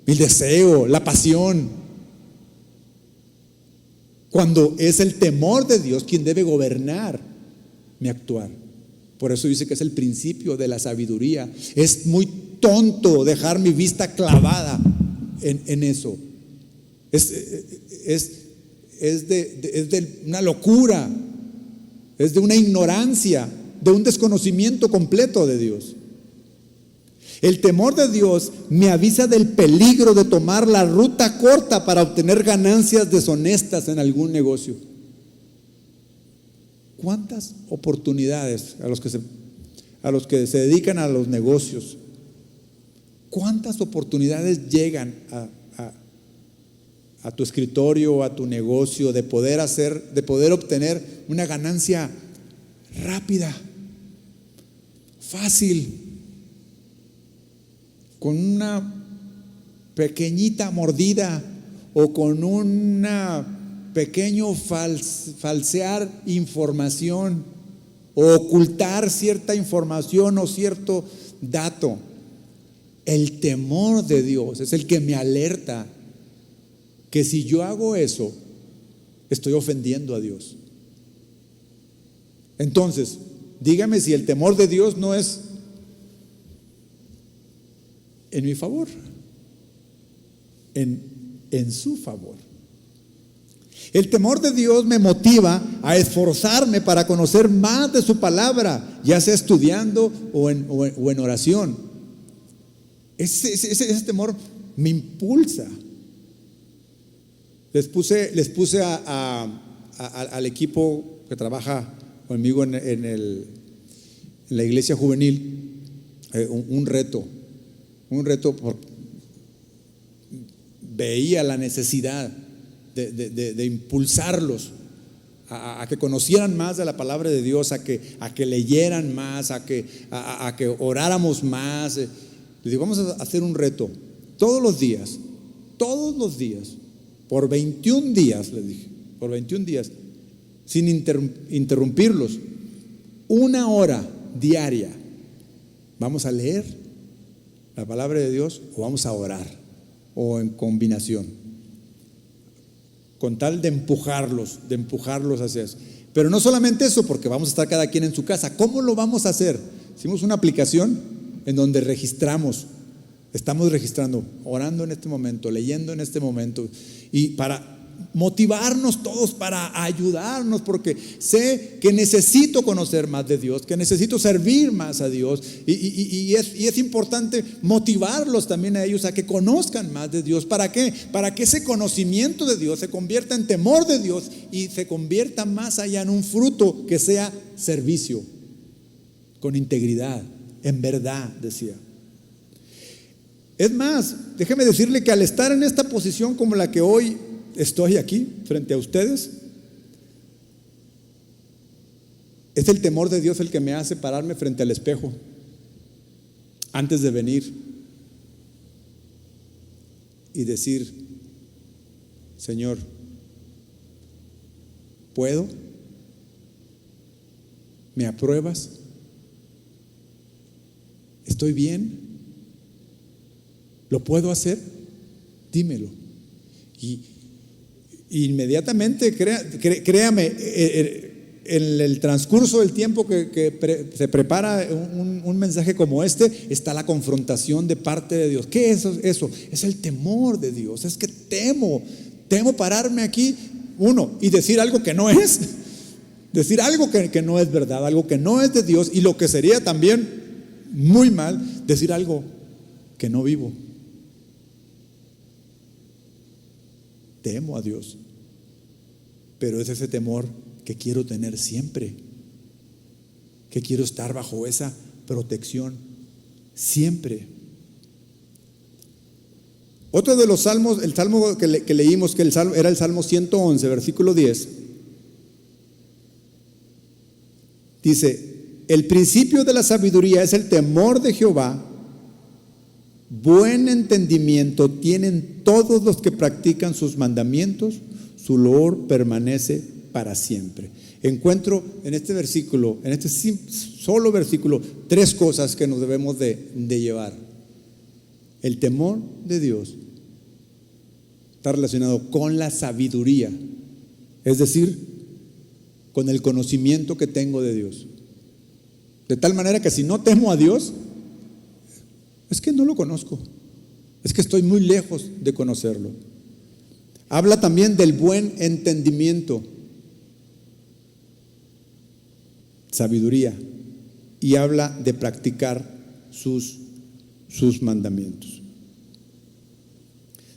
mi deseo, la pasión, cuando es el temor de Dios quien debe gobernar mi actuar. Por eso dice que es el principio de la sabiduría. Es muy tonto dejar mi vista clavada en eso. Es de una locura, es de una ignorancia, de un desconocimiento completo de Dios. El temor de Dios me avisa del peligro de tomar la ruta corta para obtener ganancias deshonestas en algún negocio. ¿Cuántas oportunidades a los que se dedican a los negocios? ¿Cuántas oportunidades llegan a tu escritorio, a tu negocio, de poder obtener una ganancia rápida, fácil, con una pequeñita mordida o con una pequeño falsear información o ocultar cierta información o cierto dato? El temor de Dios es el que me alerta que si yo hago eso, estoy ofendiendo a Dios. Entonces, dígame si el temor de Dios no es en mi favor, en su favor. El temor de Dios me motiva a esforzarme para conocer más de su palabra, ya sea estudiando o en oración. Ese temor me impulsa. Les puse al equipo que trabaja conmigo en la iglesia juvenil un reto, veía la necesidad de impulsarlos a que conocieran más de la palabra de Dios, a que leyeran más, a que oráramos más. Les digo, vamos a hacer un reto todos los días, por 21 días, les dije, por 21 días, sin interrumpirlos, 1 hora diaria. Vamos a leer la palabra de Dios o vamos a orar, o en combinación, con tal de empujarlos hacia eso. Pero no solamente eso, porque vamos a estar cada quien en su casa. ¿Cómo lo vamos a hacer? Hicimos una aplicación en donde estamos registrando, orando en este momento, leyendo en este momento, y para motivarnos todos, para ayudarnos, porque sé que necesito conocer más de Dios, que necesito servir más a Dios, y es importante motivarlos también a ellos a que conozcan más de Dios. ¿Para qué? Para que ese conocimiento de Dios se convierta en temor de Dios y se convierta más allá en un fruto que sea servicio, con integridad, en verdad, decía. Es más, déjeme decirle que al estar en esta posición como la que hoy estoy aquí frente a ustedes, es el temor de Dios el que me hace pararme frente al espejo antes de venir y decir: Señor, ¿puedo? ¿Me apruebas? ¿Estoy bien? ¿Lo puedo hacer? Dímelo. Y inmediatamente, créame, en el transcurso del tiempo que se prepara un mensaje como este, está la confrontación de parte de Dios. ¿Qué es eso? Es el temor de Dios. Es que temo pararme aquí, y decir algo que no es, decir algo que no es verdad, algo que no es de Dios, y lo que sería también muy mal, decir algo que no vivo. Temo a Dios, pero es ese temor que quiero tener siempre, que quiero estar bajo esa protección siempre. Otro de los salmos, el salmo que leímos, que era el Salmo 111, versículo 10, dice: el principio de la sabiduría es el temor de Jehová. Buen entendimiento tienen todos los que practican sus mandamientos, su loor permanece para siempre. Encuentro en este versículo, en este solo versículo, 3 cosas que nos debemos de llevar. El temor de Dios está relacionado con la sabiduría, es decir, con el conocimiento que tengo de Dios. De tal manera que si no temo a Dios, es que no lo conozco, es que estoy muy lejos de conocerlo. Habla también del buen entendimiento, sabiduría, y habla de practicar sus mandamientos.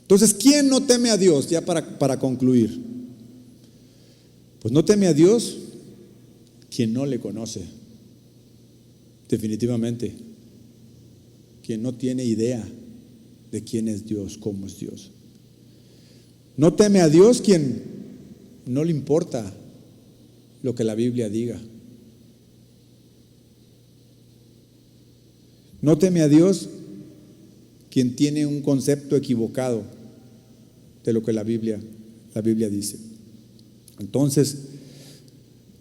Entonces, ¿quién no teme a Dios? Ya para concluir, pues no teme a Dios quien no le conoce, definitivamente. Quien no tiene idea de quién es Dios, cómo es Dios. No teme a Dios quien no le importa lo que la Biblia diga. No teme a Dios quien tiene un concepto equivocado de lo que la Biblia dice. Entonces,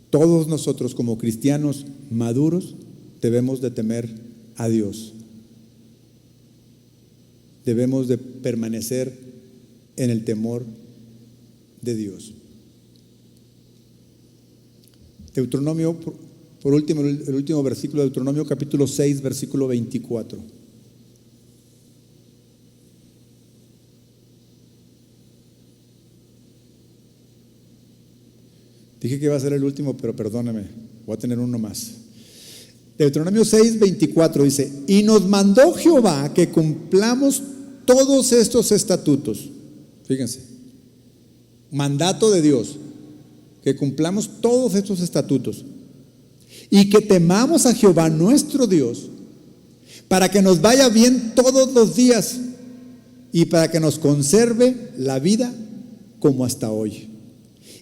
todos nosotros como cristianos maduros debemos de temer a Dios. Debemos de permanecer en el temor de Dios. Deuteronomio, por último, el último versículo de Deuteronomio, capítulo 6, versículo 24. Dije que iba a ser el último, pero perdóname, voy a tener uno más. Deuteronomio 6, 24 dice: y nos mandó Jehová que cumplamos todos estos estatutos. Fíjense, mandato de Dios, que cumplamos todos estos estatutos y que temamos a Jehová nuestro Dios, para que nos vaya bien todos los días y para que nos conserve la vida como hasta hoy.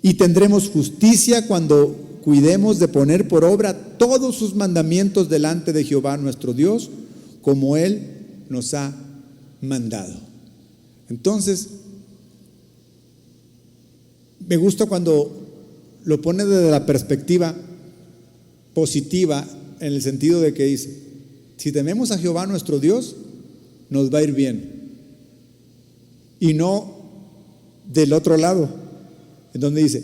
Y tendremos justicia cuando cuidemos de poner por obra todos sus mandamientos delante de Jehová nuestro Dios, como Él nos ha mandado. Entonces, me gusta cuando lo pone desde la perspectiva positiva, en el sentido de que dice, si tememos a Jehová nuestro Dios, nos va a ir bien. Y no del otro lado, en donde dice,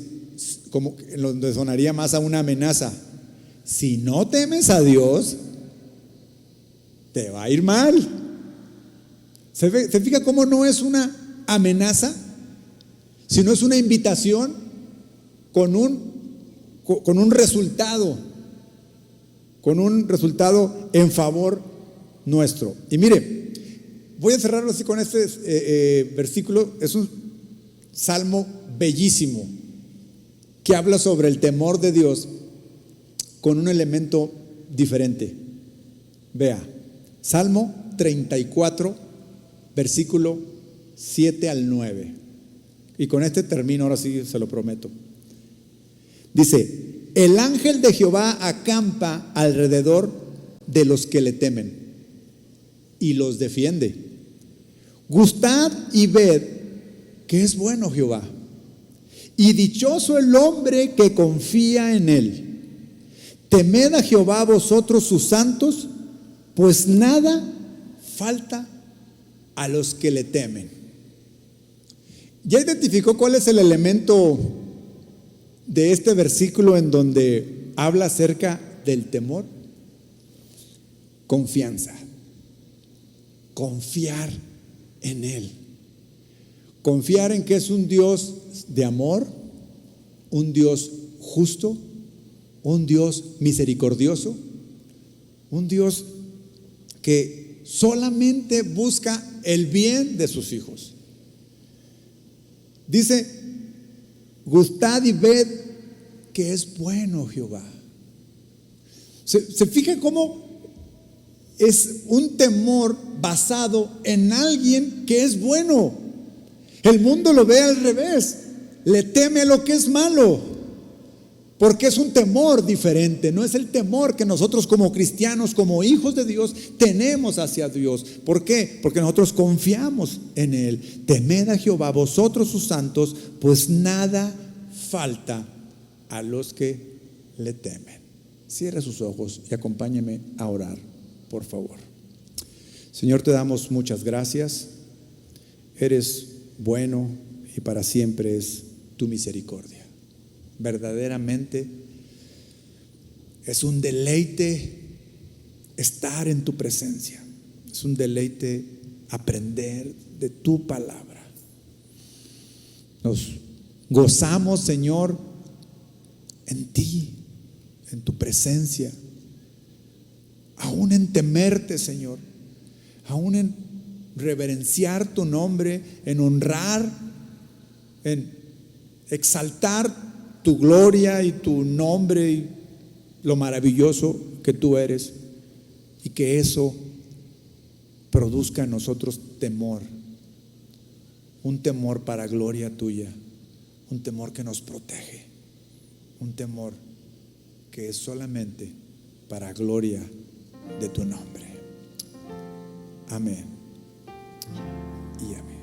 como en donde sonaría más a una amenaza, si no temes a Dios, te va a ir mal. ¿Se fija cómo no es una amenaza, sino es una invitación con un resultado en favor nuestro? Y mire, voy a cerrarlo así con este versículo. Es un salmo bellísimo que habla sobre el temor de Dios con un elemento diferente. Vea, Salmo 34, versículo 7 al 9. Y con este termino, ahora sí se lo prometo. Dice: el ángel de Jehová acampa alrededor de los que le temen y los defiende. Gustad y ved que es bueno Jehová, y dichoso el hombre que confía en él. Temed a Jehová vosotros sus santos, pues nada falta a los que le temen. ¿Ya identificó cuál es el elemento de este versículo en donde habla acerca del temor? Confianza. Confiar en Él. Confiar en que es un Dios de amor, un Dios justo, un Dios misericordioso, un Dios que solamente busca el bien de sus hijos. Dice: gustad y ved que es bueno Jehová. ¿Se fija cómo es un temor basado en alguien que es bueno? El mundo lo ve al revés, le teme a lo que es malo, porque es un temor diferente. No es el temor que nosotros como cristianos, como hijos de Dios, tenemos hacia Dios. ¿Por qué? Porque nosotros confiamos en Él. Temed a Jehová vosotros sus santos, pues nada falta a los que le temen. Cierre sus ojos y acompáñeme a orar, por favor. Señor, te damos muchas gracias. Eres bueno y para siempre es tu misericordia. Verdaderamente es un deleite estar en tu presencia. Es un deleite aprender de tu palabra. Nos gozamos, Señor, en ti, en tu presencia, aún en temerte, Señor, aún en reverenciar tu nombre, en honrar, en exaltar tu gloria y tu nombre y lo maravilloso que tú eres, y que eso produzca en nosotros temor, un temor para gloria tuya, un temor que nos protege, un temor que es solamente para gloria de tu nombre. Amén y amén.